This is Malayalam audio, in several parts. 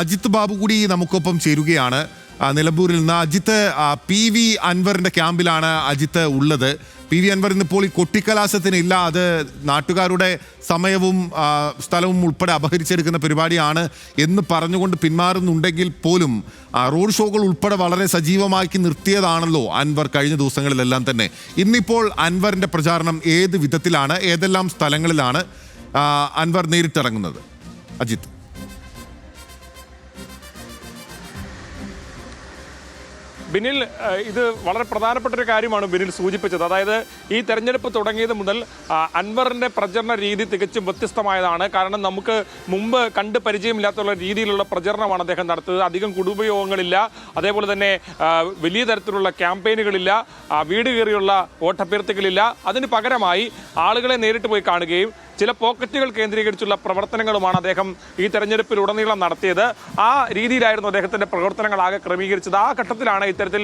അജിത് ബാബു കൂടി നമുക്കൊപ്പം ചേരുകയാണ് നിലമ്പൂരിൽ നിന്ന്. അജിത്ത്, PV അൻവറിന്റെ ക്യാമ്പിലാണ് അജിത്ത് ഉള്ളത്. PV അൻവർ ഇന്നിപ്പോൾ ഈ കൊട്ടിക്കലാശത്തിനില്ല, അത് നാട്ടുകാരുടെ സമയവും സ്ഥലവും ഉൾപ്പെടെ അപഹരിച്ചെടുക്കുന്ന പരിപാടിയാണ് എന്ന് പറഞ്ഞുകൊണ്ട് പിന്മാറുന്നുണ്ടെങ്കിൽ പോലും റോഡ് ഷോകൾ ഉൾപ്പെടെ വളരെ സജീവമാക്കി നിർത്തിയതാണല്ലോ അൻവർ കഴിഞ്ഞ ദിവസങ്ങളിലെല്ലാം തന്നെ. ഇന്നിപ്പോൾ അൻവറിന്റെ പ്രചാരണം ഏത് വിധത്തിലാണ്, ഏതെല്ലാം സ്ഥലങ്ങളിലാണ് അൻവർ നേരിട്ടിറങ്ങുന്നത്? അജിത്ത്. ബിനിൽ, ഇത് വളരെ പ്രധാനപ്പെട്ട ഒരു കാര്യമാണ് ബിനിൽ സൂചിപ്പിച്ചത്. അതായത് ഈ തെരഞ്ഞെടുപ്പ് തുടങ്ങിയത് മുതൽ അൻവറിൻ്റെ പ്രചരണ രീതി തികച്ചും വ്യത്യസ്തമായതാണ്. കാരണം നമുക്ക് മുമ്പ് കണ്ട് പരിചയമില്ലാത്തുള്ള രീതിയിലുള്ള പ്രചരണമാണ് അദ്ദേഹം നടത്തുന്നത്. അധികം കുടുംബയോഗങ്ങളില്ല, അതേപോലെ തന്നെ വലിയ തരത്തിലുള്ള ക്യാമ്പയിനുകളില്ല, വീട് കയറിയുള്ള വോട്ടഭ്യർത്ഥികളില്ല. അതിന് പകരമായി ആളുകളെ നേരിട്ട് പോയി കാണുകയും ചില പോക്കറ്റുകൾ കേന്ദ്രീകരിച്ചുള്ള പ്രവർത്തനങ്ങളുമാണ് അദ്ദേഹം ഈ തെരഞ്ഞെടുപ്പിലുടനീളം നടത്തിയത്. ആ രീതിയിലായിരുന്നു അദ്ദേഹത്തിൻ്റെ പ്രവർത്തനങ്ങളാകെ ക്രമീകരിച്ചത്. ആ ഘട്ടത്തിലാണ് ഇത്തരത്തിൽ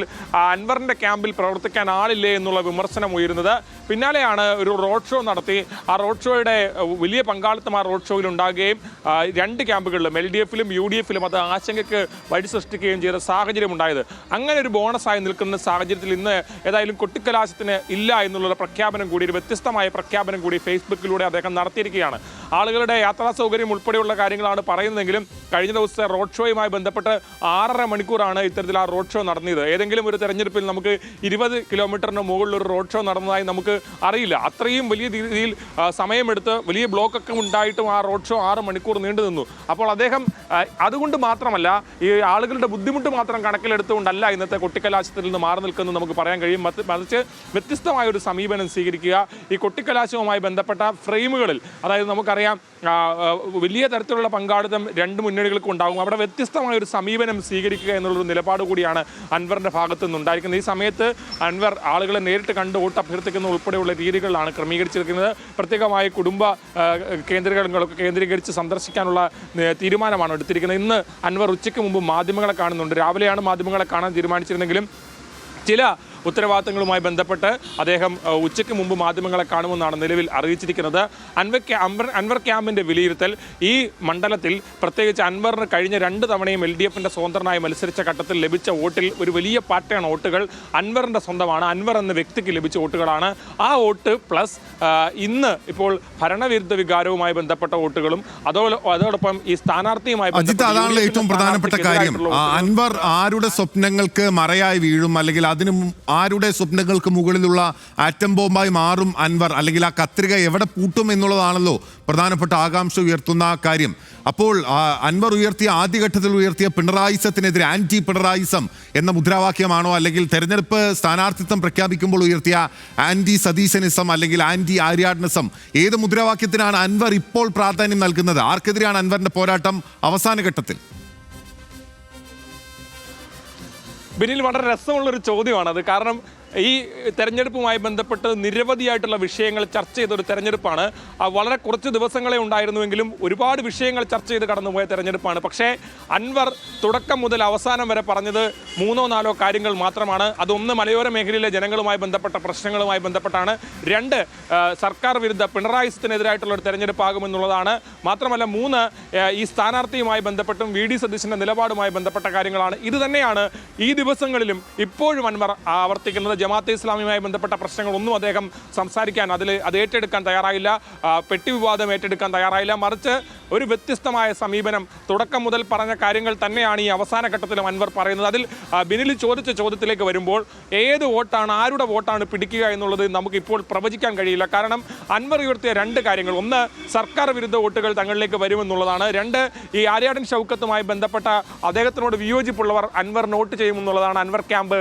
അൻവറിൻ്റെ ക്യാമ്പിൽ പ്രവർത്തിക്കാൻ ആളില്ലേ എന്നുള്ള വിമർശനം ഉയരുന്നത്. പിന്നാലെയാണ് ഒരു റോഡ് ഷോ നടത്തി. ആ റോഡ് ഷോയുടെ വലിയ പങ്കാളിത്തം ആ റോഡ് ഷോയിൽ ഉണ്ടാകുകയും രണ്ട് ക്യാമ്പുകളിലും LDF-ലും UDF-ലും അത് ആശങ്കയ്ക്ക് വഴി സൃഷ്ടിക്കുകയും ചെയ്ത സാഹചര്യം ഉണ്ടായത്. അങ്ങനെ ഒരു ബോണസായി നിൽക്കുന്ന സാഹചര്യത്തിൽ ഇന്ന് ഏതായാലും കൊട്ടിക്കലാശത്തിന് ഇല്ല എന്നുള്ള പ്രഖ്യാപനം കൂടി, ഒരു വ്യത്യസ്തമായ പ്രഖ്യാപനം കൂടി ഫേസ്ബുക്കിലൂടെ അദ്ദേഹം നടത്തിയിരിക്കുകയാണ്. ആളുകളുടെ യാത്രാ സൗകര്യം ഉൾപ്പെടെയുള്ള കാര്യങ്ങളാണ് പറയുന്നതെങ്കിലും കഴിഞ്ഞ ദിവസത്തെ റോഡ് ഷോയുമായി ബന്ധപ്പെട്ട് 6.5 മണിക്കൂറാണ് ഇത്തരത്തിൽ ആ റോഡ് ഷോ നടന്നത്. ഏതെങ്കിലും ഒരു തെരഞ്ഞെടുപ്പിൽ നമുക്ക് 20 കിലോമീറ്ററിന് മുകളിൽ ഒരു റോഡ് ഷോ നടന്നതായി നമുക്ക് അറിയില്ല. അത്രയും വലിയ രീതിയിൽ സമയമെടുത്ത് വലിയ ബ്ലോക്കൊക്കെ ഉണ്ടായിട്ടും ആ റോഡ് ഷോ 6 മണിക്കൂർ നീണ്ടു നിന്നു. അപ്പോൾ അദ്ദേഹം അതുകൊണ്ട് മാത്രമല്ല, ഈ ആളുകളുടെ ബുദ്ധിമുട്ട് മാത്രം കണക്കിലെടുത്തുകൊണ്ടല്ല ഇന്നത്തെ കൊട്ടിക്കലാശത്തിൽ നിന്ന് മാറി നിൽക്കുന്നത് നമുക്ക് പറയാൻ കഴിയും. മറിച്ച് വ്യത്യസ്തമായ ഒരു സമീപനം സ്വീകരിക്കുക. ഈ കൊട്ടിക്കലാശവുമായി ബന്ധപ്പെട്ട ഫ്രെയിമുകളിൽ, അതായത് നമുക്കറിയാം വലിയ തരത്തിലുള്ള പങ്കാളിത്തം രണ്ട് മുന്നണികൾക്കും ഉണ്ടാകും. അവിടെ വ്യത്യസ്തമായ ഒരു സമീപനം സ്വീകരിക്കുക എന്നുള്ളൊരു നിലപാട് കൂടിയാണ് അൻവറിൻ്റെ ഭാഗത്തു നിന്നുണ്ടായിരിക്കുന്നത്. ഈ സമയത്ത് അൻവർ ആളുകളെ നേരിട്ട് കണ്ട് വോട്ട് അഭ്യർത്ഥിക്കുന്ന ഉൾപ്പെടെയുള്ള രീതികളിലാണ് ക്രമീകരിച്ചിരിക്കുന്നത്. പ്രത്യേകമായി കുടുംബ കേന്ദ്രങ്ങളൊക്കെ കേന്ദ്രീകരിച്ച് സന്ദർശിക്കാനുള്ള തീരുമാനമാണ് എടുത്തിരിക്കുന്നത്. ഇന്ന് അൻവർ ഉച്ചയ്ക്ക് മുമ്പ് മാധ്യമങ്ങളെ കാണുന്നുണ്ട്. രാവിലെയാണ് മാധ്യമങ്ങളെ കാണാൻ തീരുമാനിച്ചിരുന്നെങ്കിലും ചില ഉത്തരവാദിത്തങ്ങളുമായി ബന്ധപ്പെട്ട് അദ്ദേഹം ഉച്ചയ്ക്ക് മുമ്പ് മാധ്യമങ്ങളെ കാണുമെന്നാണ് നിലവിൽ അറിയിച്ചിരിക്കുന്നത്. അൻവർ ക്യാമ്പിൻ്റെ വിലയിരുത്തൽ, ഈ മണ്ഡലത്തിൽ പ്രത്യേകിച്ച് അൻവറിന് കഴിഞ്ഞ 2 തവണയും LDF-ൻ്റെ സ്വതന്ത്രനായി മത്സരിച്ച ഘട്ടത്തിൽ ലഭിച്ച വോട്ടിൽ ഒരു വലിയ പാറ്റേൺ വോട്ടുകൾ അൻവറിൻ്റെ സ്വന്തമാണ്. അൻവർ എന്ന വ്യക്തിക്ക് ലഭിച്ച വോട്ടുകളാണ്. ആ വോട്ട് പ്ലസ് ഇന്ന് ഇപ്പോൾ ഭരണവിരുദ്ധ വികാരവുമായി ബന്ധപ്പെട്ട വോട്ടുകളും അതോടൊപ്പം ഈ സ്ഥാനാർത്ഥിയുമായി അതാണല്ലോ ഏറ്റവും പ്രധാനപ്പെട്ട കാര്യം. അൻവർ ആരുടെ സ്വപ്നങ്ങൾക്ക് മറയായി വീഴും, അല്ലെങ്കിൽ അതിന് ആരുടെ സ്വപ്നങ്ങൾക്ക് മുകളിലുള്ള ആറ്റം ബോംബായി മാറും അൻവർ, അല്ലെങ്കിൽ ആ കത്രിക എവിടെ പൂട്ടും എന്നുള്ളതാണല്ലോ പ്രധാനപ്പെട്ട ആകാംക്ഷ ഉയർത്തുന്ന കാര്യം. അപ്പോൾ അൻവർ ആദ്യഘട്ടത്തിൽ ഉയർത്തിയ പിണറായിസത്തിനെതിരെ ആന്റി പിണറായിസം എന്ന മുദ്രാവാക്യമാണോ, അല്ലെങ്കിൽ തെരഞ്ഞെടുപ്പ് സ്ഥാനാർത്ഥിത്വം പ്രഖ്യാപിക്കുമ്പോൾ ഉയർത്തിയ ആന്റി സതീശനിസം അല്ലെങ്കിൽ ആന്റി ആര്യാഡ്നിസം, ഏത് മുദ്രാവാക്യത്തിനാണ് അൻവർ ഇപ്പോൾ പ്രാധാന്യം നൽകുന്നത്? ആർക്കെതിരെയാണ് അൻവറിന്റെ പോരാട്ടം അവസാന ഘട്ടത്തിൽ? ബിനിൽ, വളരെ രസമുള്ളൊരു ചോദ്യമാണത്. കാരണം ഈ തെരഞ്ഞെടുപ്പുമായി ബന്ധപ്പെട്ട് നിരവധിയായിട്ടുള്ള വിഷയങ്ങൾ ചർച്ച ചെയ്തൊരു തെരഞ്ഞെടുപ്പാണ്. വളരെ കുറച്ച് ദിവസങ്ങളെ ഉണ്ടായിരുന്നുവെങ്കിലും ഒരുപാട് വിഷയങ്ങൾ ചർച്ച ചെയ്ത് കടന്നുപോയ തെരഞ്ഞെടുപ്പാണ്. പക്ഷേ അൻവർ തുടക്കം മുതൽ അവസാനം വരെ പറഞ്ഞത് 3-4 കാര്യങ്ങൾ മാത്രമാണ്. അതൊന്ന് മലയോര മേഖലയിലെ ജനങ്ങളുമായി ബന്ധപ്പെട്ട പ്രശ്നങ്ങളുമായി ബന്ധപ്പെട്ടാണ്. 2 സർക്കാർ വിരുദ്ധ പിണറായിസത്തിനെതിരായിട്ടുള്ള ഒരു തെരഞ്ഞെടുപ്പാകുമെന്നുള്ളതാണ്. മാത്രമല്ല 3 ഈ സ്ഥാനാർത്ഥിയുമായി ബന്ധപ്പെട്ടും VD സതീശൻ്റെ നിലപാടുമായി ബന്ധപ്പെട്ട കാര്യങ്ങളാണ്. ഇത് തന്നെയാണ് ഈ ദിവസങ്ങളിലും ഇപ്പോഴും അൻവർ ആവർത്തിക്കുന്നത്. ജമാഅത്തെ ഇസ്ലാമിയുമായി ബന്ധപ്പെട്ട പ്രശ്നങ്ങളൊന്നും അദ്ദേഹം സംസാരിക്കാൻ അത് ഏറ്റെടുക്കാൻ തയ്യാറായില്ല. പെട്ടി വിവാദം ഏറ്റെടുക്കാൻ തയ്യാറായില്ല. മറിച്ച് ഒരു വ്യത്യസ്തമായ സമീപനം തുടക്കം മുതൽ പറഞ്ഞ കാര്യങ്ങൾ തന്നെയാണ് ഈ അവസാന ഘട്ടത്തിലും അൻവർ പറയുന്നത്. അതിൽ ബിനിൽ ചോദിച്ച ചോദ്യത്തിലേക്ക് വരുമ്പോൾ ഏത് വോട്ടാണ്, ആരുടെ വോട്ടാണ് പിടിക്കുക എന്നുള്ളത് നമുക്കിപ്പോൾ പ്രവചിക്കാൻ കഴിയില്ല. കാരണം അൻവർ ഉയർത്തിയ 2 കാര്യങ്ങൾ, ഒന്ന് സർക്കാർ വിരുദ്ധ വോട്ടുകൾ തങ്ങളിലേക്ക് വരുമെന്നുള്ളതാണ്. 2 ഈ ആര്യാടൻ ഷൗക്കത്തുമായി ബന്ധപ്പെട്ട അദ്ദേഹത്തിനോട് വിയോജിപ്പുള്ളവർ അൻവർ നോട്ട് ചെയ്യുമെന്നുള്ളതാണ് അൻവർ ക്യാമ്പ്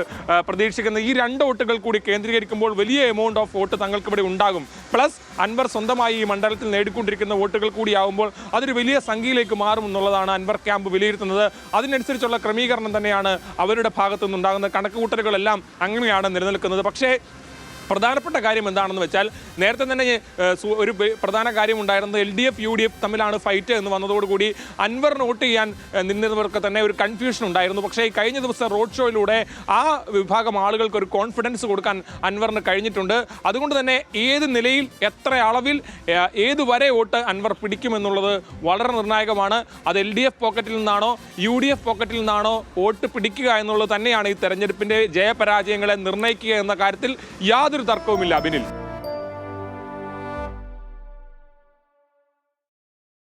പ്രതീക്ഷിക്കുന്നത്. ഈ 2 വോട്ടുകൾ കൂടി കേന്ദ്രീകരിക്കുമ്പോൾ വലിയ എമൗണ്ട് ഓഫ് വോട്ട് തങ്ങൾക്ക് ഇവിടെ ഉണ്ടാകും. പ്ലസ് അൻവർ സ്വന്തമായി ഈ മണ്ഡലത്തിൽ നേടിക്കൊണ്ടിരിക്കുന്ന വോട്ടുകൾ കൂടിയാവുമ്പോൾ അതൊരു വലിയ സംഖ്യയിലേക്ക് മാറും എന്നുള്ളതാണ് അൻവർ ക്യാമ്പ് വിലയിരുത്തുന്നത്. അതിനനുസരിച്ചുള്ള ക്രമീകരണം തന്നെയാണ് അവരുടെ ഭാഗത്തു നിന്നുണ്ടാകുന്ന കണക്കുകൂട്ടലുകളെല്ലാം അങ്ങനെയാണ് നിലനിൽക്കുന്നത്. പക്ഷേ പ്രധാനപ്പെട്ട കാര്യം എന്താണെന്ന് വെച്ചാൽ നേരത്തെ തന്നെ ഒരു പ്രധാന കാര്യം ഉണ്ടായിരുന്നത് LDF UDF തമ്മിലാണ് ഫൈറ്റ് എന്ന് വന്നതോടുകൂടി അൻവറിന് വോട്ട് ചെയ്യാൻ നിന്നവർക്ക് തന്നെ ഒരു കൺഫ്യൂഷൻ ഉണ്ടായിരുന്നു. പക്ഷേ ഈ കഴിഞ്ഞ ദിവസം റോഡ് ഷോയിലൂടെ ആ വിഭാഗം ആളുകൾക്ക് ഒരു കോൺഫിഡൻസ് കൊടുക്കാൻ അൻവറിന് കഴിഞ്ഞിട്ടുണ്ട്. അതുകൊണ്ട് തന്നെ ഏത് നിലയിൽ എത്ര അളവിൽ ഏതുവരെ വോട്ട് അൻവർ പിടിക്കുമെന്നുള്ളത് വളരെ നിർണായകമാണ്. അത് LDF പോക്കറ്റിൽ നിന്നാണോ UDF പോക്കറ്റിൽ നിന്നാണോ വോട്ട് പിടിക്കുക എന്നുള്ളത് തന്നെയാണ് ഈ തെരഞ്ഞെടുപ്പിന്റെ ജയപരാജയങ്ങളെ നിർണ്ണയിക്കുക എന്ന കാര്യത്തിൽ യാതൊരു തർക്കവുമില്ല. ബിനിൽ.